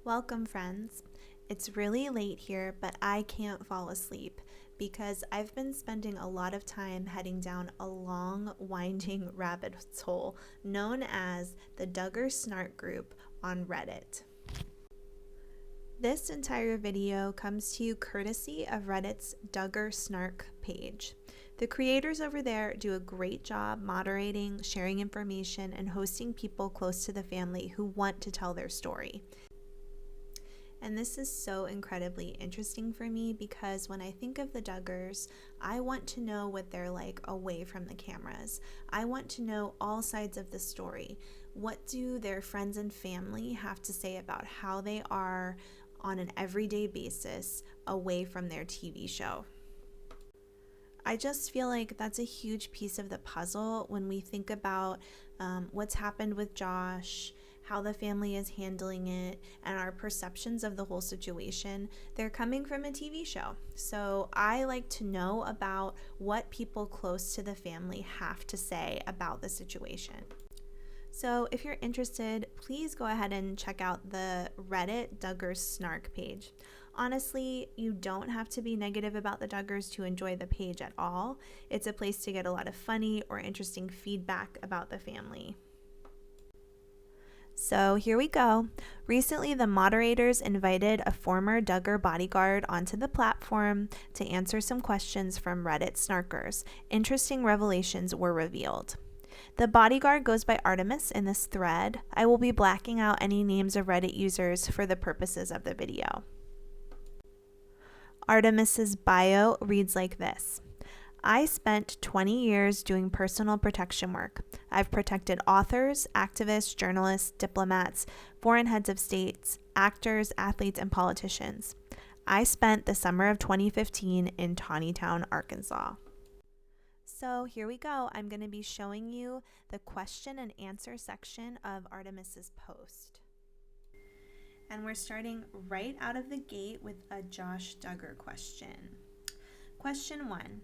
Welcome, friends. It's really late here, but I can't fall asleep because I've been spending a lot of time heading down a long, winding rabbit hole known as the Duggar Snark group on Reddit. This entire video comes to you courtesy of Reddit's Duggar Snark page. The creators over there do a great job moderating, sharing information, and hosting people close to the family who want to tell their story. And this is so incredibly interesting for me because when I think of the Duggars, I want to know what they're like away from the cameras. I want to know all sides of the story. What do their friends and family have to say about how they are on an everyday basis away from their TV show? I just feel like that's a huge piece of the puzzle when we think about what's happened with Josh, how the family is handling it, and our perceptions of the whole situation. They're coming from a TV show. So I like to know about what people close to the family have to say about the situation. So if you're interested, please go ahead and check out the Reddit Duggar Snark page. Honestly, you don't have to be negative about the Duggars to enjoy the page at all. It's a place to get a lot of funny or interesting feedback about the family. So here we go. Recently, the moderators invited a former Duggar bodyguard onto the platform to answer some questions from Reddit snarkers. Interesting revelations were revealed. The bodyguard goes by Artemis in this thread. I will be blacking out any names of Reddit users for the purposes of the video. Artemis's bio reads like this. I spent 20 years doing personal protection work. I've protected authors, activists, journalists, diplomats, foreign heads of states, actors, athletes, and politicians. I spent the summer of 2015 in Tawnytown, Arkansas. So here we go. I'm going to be showing you the question and answer section of Artemis's post. And we're starting right out of the gate with a Josh Duggar question. Question 1.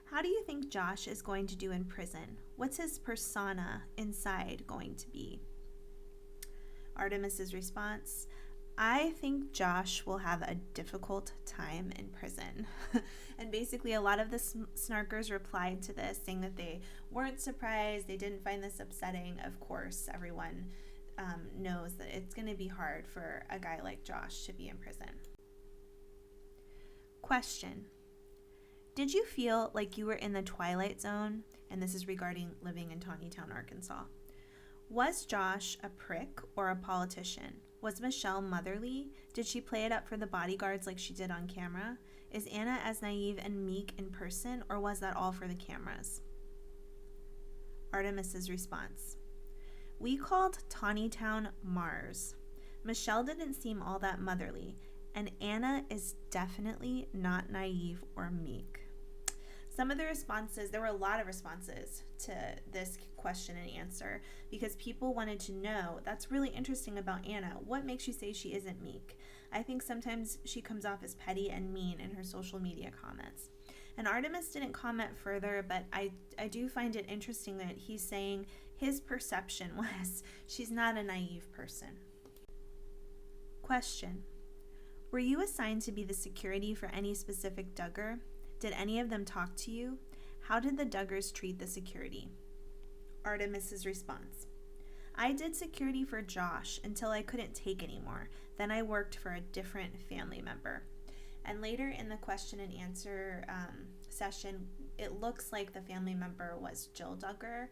How do you think Josh is going to do in prison? What's his persona inside going to be? Artemis's response, I think Josh will have a difficult time in prison. And basically a lot of the snarkers replied to this saying that they weren't surprised, they didn't find this upsetting. Of course, everyone knows that it's going to be hard for a guy like Josh to be in prison. Question. Did you feel like you were in the Twilight Zone? And this is regarding living in Tawnytown, Arkansas. Was Josh a prick or a politician? Was Michelle motherly? Did she play it up for the bodyguards like she did on camera? Is Anna as naive and meek in person, or was that all for the cameras? Artemis's response. We called Tawnytown Mars. Michelle didn't seem all that motherly, and Anna is definitely not naive or meek. Some of the responses, there were a lot of responses to this question and answer because people wanted to know, that's really interesting about Anna. What makes you say she isn't meek? I think sometimes she comes off as petty and mean in her social media comments. And Artemis didn't comment further, but I do find it interesting that he's saying his perception was she's not a naive person. Question. Were you assigned to be the security for any specific Duggar? Did any of them talk to you? How did the Duggars treat the security? Artemis's response. I did security for Josh until I couldn't take anymore. Then I worked for a different family member. And later in the question and answer session, it looks like the family member was Jill Duggar.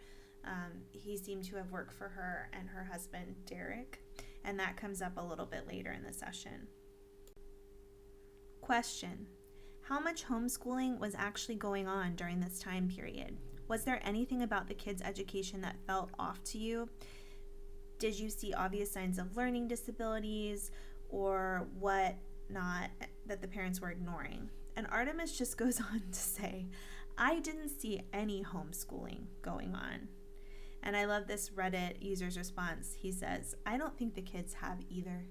He seemed to have worked for her and her husband, Derek. And that comes up a little bit later in the session. Question. How much homeschooling was actually going on during this time period? Was there anything about the kids' education that felt off to you? Did you see obvious signs of learning disabilities or what not that the parents were ignoring? And Artemis just goes on to say, I didn't see any homeschooling going on. And I love this Reddit user's response. He says, I don't think the kids have either.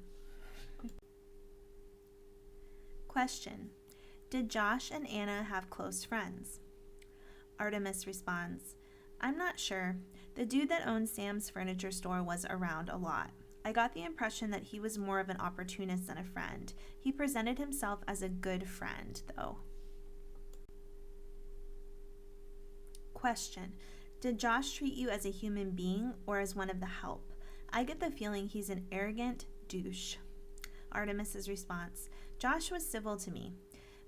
Question. Did Josh and Anna have close friends? Artemis responds, I'm not sure. The dude that owned Sam's furniture store was around a lot. I got the impression that he was more of an opportunist than a friend. He presented himself as a good friend, though. Question. Did Josh treat you as a human being or as one of the help? I get the feeling he's an arrogant douche. Artemis's response. Josh was civil to me,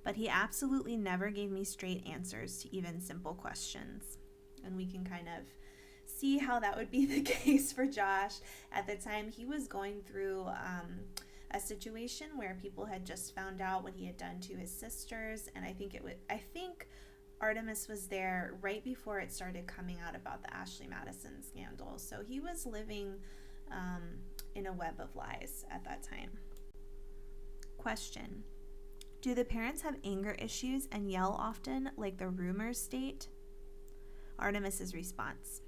but he absolutely never gave me straight answers to even simple questions. And we can kind of see how that would be the case for Josh. At the time, he was going through a situation where people had just found out what he had done to his sisters, and I think Artemis was there right before it started coming out about the Ashley Madison scandal. So he was living in a web of lies at that time. Question. Do the parents have anger issues and yell often, like the rumors state? Artemis's response.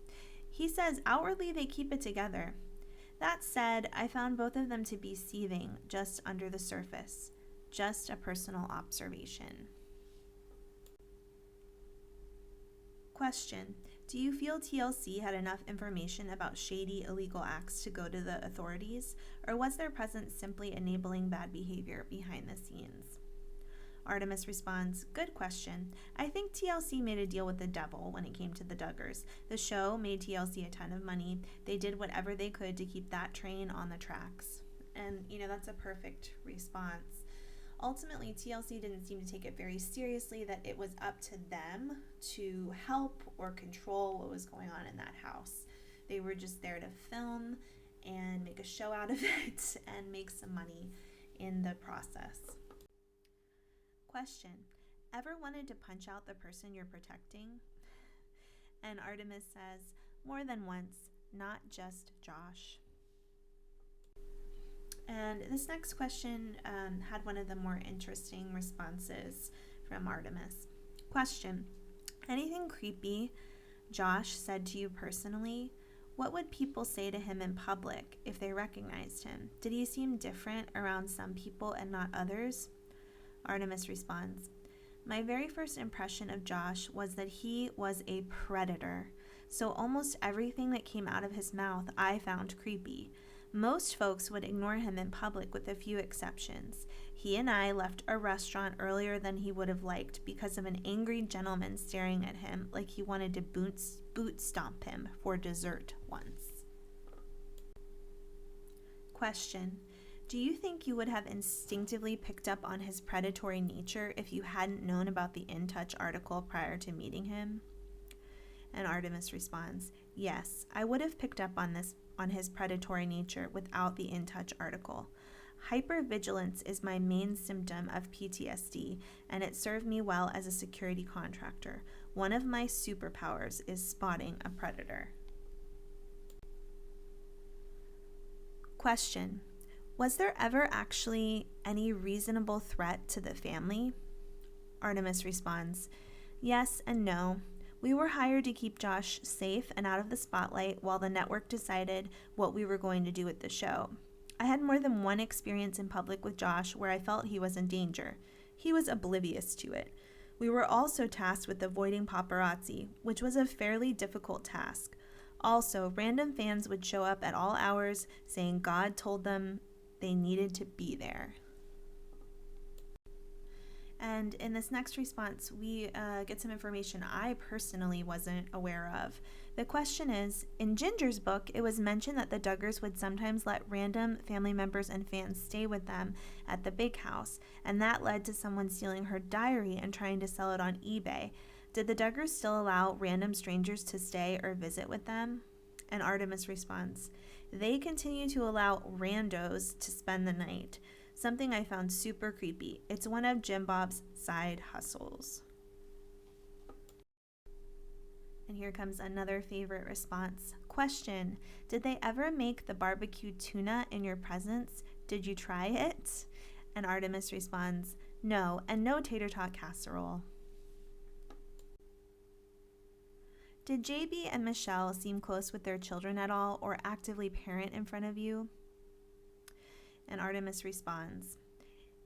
He says outwardly they keep it together. That said, I found both of them to be seething just under the surface. Just a personal observation. Question. Do you feel TLC had enough information about shady illegal acts to go to the authorities, or was their presence simply enabling bad behavior behind the scenes? Artemis responds, good question. I think TLC made a deal with the devil when it came to the Duggars. The show made TLC a ton of money. They did whatever they could to keep that train on the tracks. And, that's a perfect response. Ultimately, TLC didn't seem to take it very seriously that it was up to them to help or control what was going on in that house. They were just there to film and make a show out of it and make some money in the process. Question. Ever wanted to punch out the person you're protecting? And Artemis says, more than once, not just Josh. And this next question had one of the more interesting responses from Artemis. Question. Anything creepy Josh said to you personally? What would people say to him in public if they recognized him? Did he seem different around some people and not others? Artemis responds, my very first impression of Josh was that he was a predator. So almost everything that came out of his mouth I found creepy. Most folks would ignore him in public with a few exceptions. He and I left a restaurant earlier than he would have liked because of an angry gentleman staring at him like he wanted to boot stomp him for dessert once. Question. Do you think you would have instinctively picked up on his predatory nature if you hadn't known about the In Touch article prior to meeting him? And Artemis responds, yes, I would have picked up on his predatory nature without the In Touch article. Hypervigilance is my main symptom of PTSD, and it served me well as a security contractor. One of my superpowers is spotting a predator. Question. Was there ever actually any reasonable threat to the family? Artemis responds, yes and no. We were hired to keep Josh safe and out of the spotlight while the network decided what we were going to do with the show. I had more than one experience in public with Josh where I felt he was in danger. He was oblivious to it. We were also tasked with avoiding paparazzi, which was a fairly difficult task. Also, random fans would show up at all hours saying God told them they needed to be there. And in this next response, we get some information I personally wasn't aware of. The question is, in Ginger's book, it was mentioned that the Duggars would sometimes let random family members and fans stay with them at the big house, and that led to someone stealing her diary and trying to sell it on eBay. Did the Duggars still allow random strangers to stay or visit with them? And Artemis responds, they continue to allow randos to spend the night. Something I found super creepy. It's one of Jim Bob's side hustles. And here comes another favorite response. Question. Did they ever make the barbecue tuna in your presence? Did you try it? And Artemis responds, no, and no tater tot casserole. Did JB and Michelle seem close with their children at all or actively parent in front of you? And Artemis responds,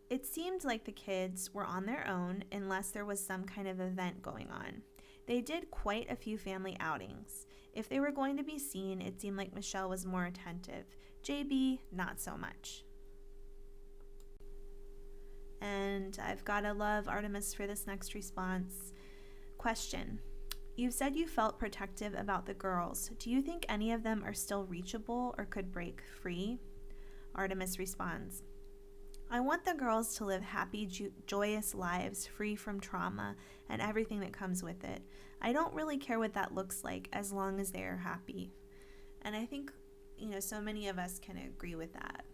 it seemed like the kids were on their own unless there was some kind of event going on. They did quite a few family outings. If they were going to be seen, it seemed like Michelle was more attentive. JB, not so much. And I've got to love Artemis for this next response. Question. You've said you felt protective about the girls. Do you think any of them are still reachable or could break free? Artemis responds, I want the girls to live happy, joyous lives free from trauma and everything that comes with it. I don't really care what that looks like as long as they are happy. And I think, so many of us can agree with that.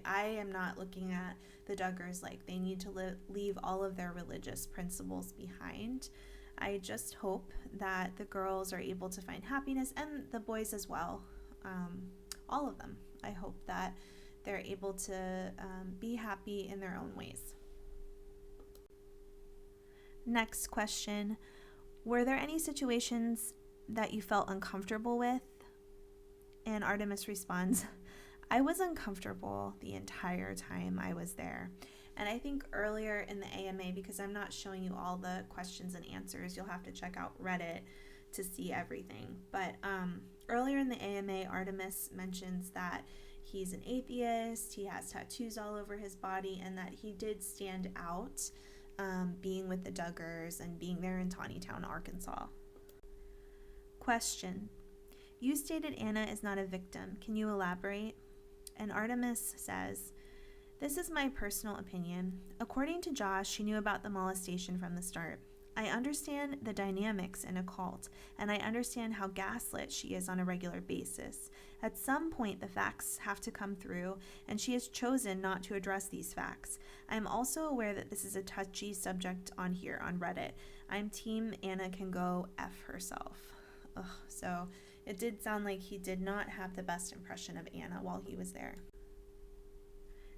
I am not looking at the Duggars like they need to leave all of their religious principles behind. I just hope that the girls are able to find happiness, and the boys as well, all of them. I hope that they're able to be happy in their own ways. Next question. Were there any situations that you felt uncomfortable with? And Artemis responds, I was uncomfortable the entire time I was there. And I think earlier in the AMA, because I'm not showing you all the questions and answers, you'll have to check out Reddit to see everything. But earlier in the AMA, Artemis mentions that he's an atheist, he has tattoos all over his body, and that he did stand out being with the Duggars and being there in Tawnytown, Arkansas. Question. You stated Anna is not a victim. Can you elaborate? And Artemis says, this is my personal opinion. According to Josh, she knew about the molestation from the start. I understand the dynamics in a cult, and I understand how gaslit she is on a regular basis. At some point, the facts have to come through, and she has chosen not to address these facts. I am also aware that this is a touchy subject on here on Reddit. I'm team Anna can go F herself. Ugh, so it did sound like he did not have the best impression of Anna while he was there.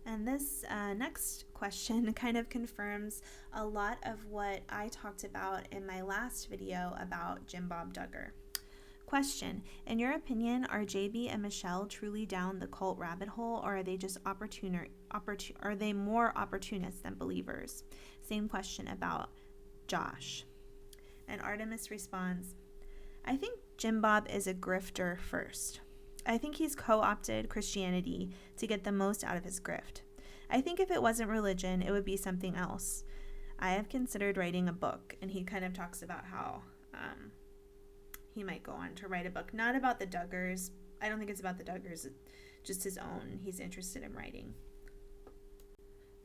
And this next question kind of confirms a lot of what I talked about in my last video about Jim Bob Duggar. Question, in your opinion, are JB and Michelle truly down the cult rabbit hole, or are they just are they more opportunists than believers? Same question about Josh. And Artemis responds, I think Jim Bob is a grifter first. I think he's co-opted Christianity to get the most out of his grift. I think if it wasn't religion, it would be something else. I have considered writing a book, and he kind of talks about how he might go on to write a book, not about the Duggars. I don't think it's about the Duggars, just his own. He's interested in writing.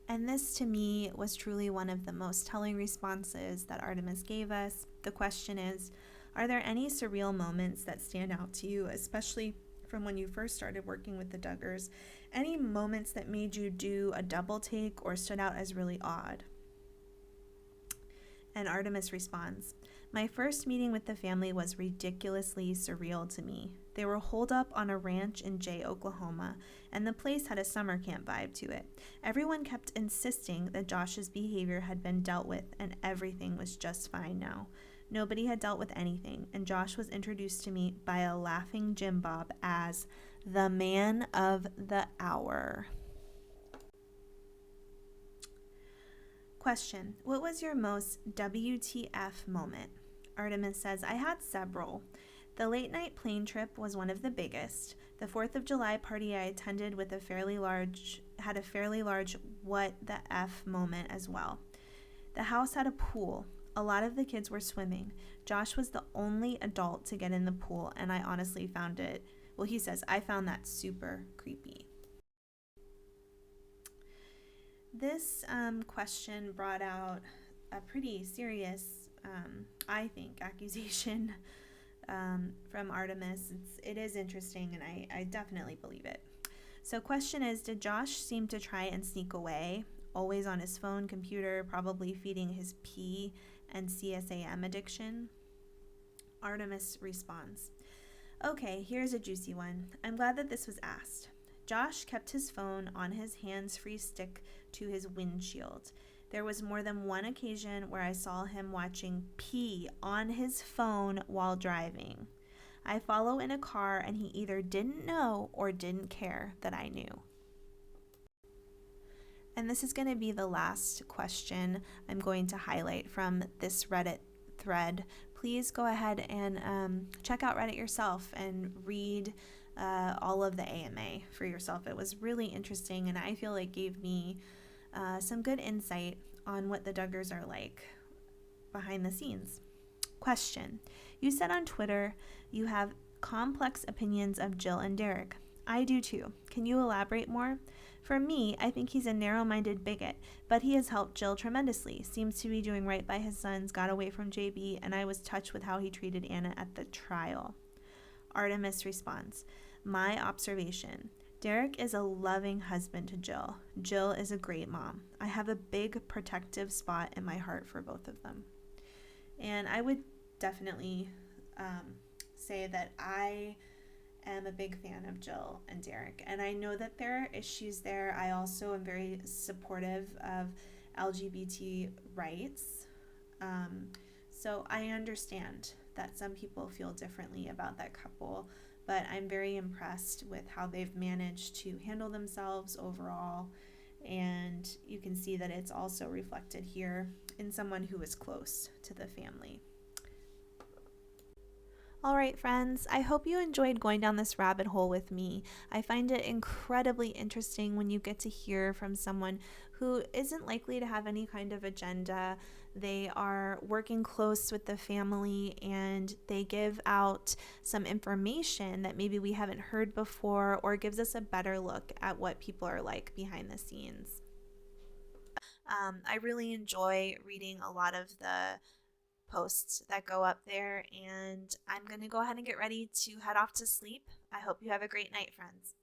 And this, to me, was truly one of the most telling responses that Artemis gave us. The question is, are there any surreal moments that stand out to you, especially from when you first started working with the Duggars? Any moments that made you do a double take or stood out as really odd? And Artemis responds, my first meeting with the family was ridiculously surreal to me. They were holed up on a ranch in Jay, Oklahoma, and the place had a summer camp vibe to it. Everyone kept insisting that Josh's behavior had been dealt with and everything was just fine now. Nobody had dealt with anything, and Josh was introduced to me by a laughing Jim Bob as the man of the hour. Question, what was your most WTF moment? Artemis says, I had several. The late night plane trip was one of the biggest. The 4th of July party I attended with had a fairly large what the F moment as well. The house had a pool. A lot of the kids were swimming. Josh was the only adult to get in the pool, and I honestly found it, well, he says, I found that super creepy. This question brought out a pretty serious, I think, accusation from Artemis. It is interesting, and I definitely believe it. So question is, did Josh seem to try and sneak away, always on his phone, computer, probably feeding his P and CSAM addiction? Artemis responds, okay, here's a juicy one. I'm glad that this was asked. Josh kept his phone on his hands-free stick to his windshield. There was more than one occasion where I saw him watching P on his phone while driving. I follow in a car, and he either didn't know or didn't care that I knew. And this is going to be the last question I'm going to highlight from this Reddit thread. Please go ahead and check out Reddit yourself and read all of the AMA for yourself. It was really interesting, and I feel like gave me some good insight on what the Duggars are like behind the scenes. Question: you said on Twitter you have complex opinions of Jill and Derek. I do too. Can you elaborate more? For me, I think he's a narrow minded bigot, but he has helped Jill tremendously. Seems to be doing right by his sons, got away from JB, and I was touched with how he treated Anna at the trial. Artemis responds: my observation: Derek is a loving husband to Jill. Jill is a great mom. I have a big protective spot in my heart for both of them. And I would definitely say that I am a big fan of Jill and Derek. And I know that there are issues there. I also am very supportive of LGBT rights. So I understand that some people feel differently about that couple, but I'm very impressed with how they've managed to handle themselves overall. And you can see that it's also reflected here in someone who is close to the family. All right, friends, I hope you enjoyed going down this rabbit hole with me. I find it incredibly interesting when you get to hear from someone who isn't likely to have any kind of agenda. They are working close with the family and they give out some information that maybe we haven't heard before or gives us a better look at what people are like behind the scenes. I really enjoy reading a lot of the posts that go up there, and I'm going to go ahead and get ready to head off to sleep. I hope you have a great night, friends.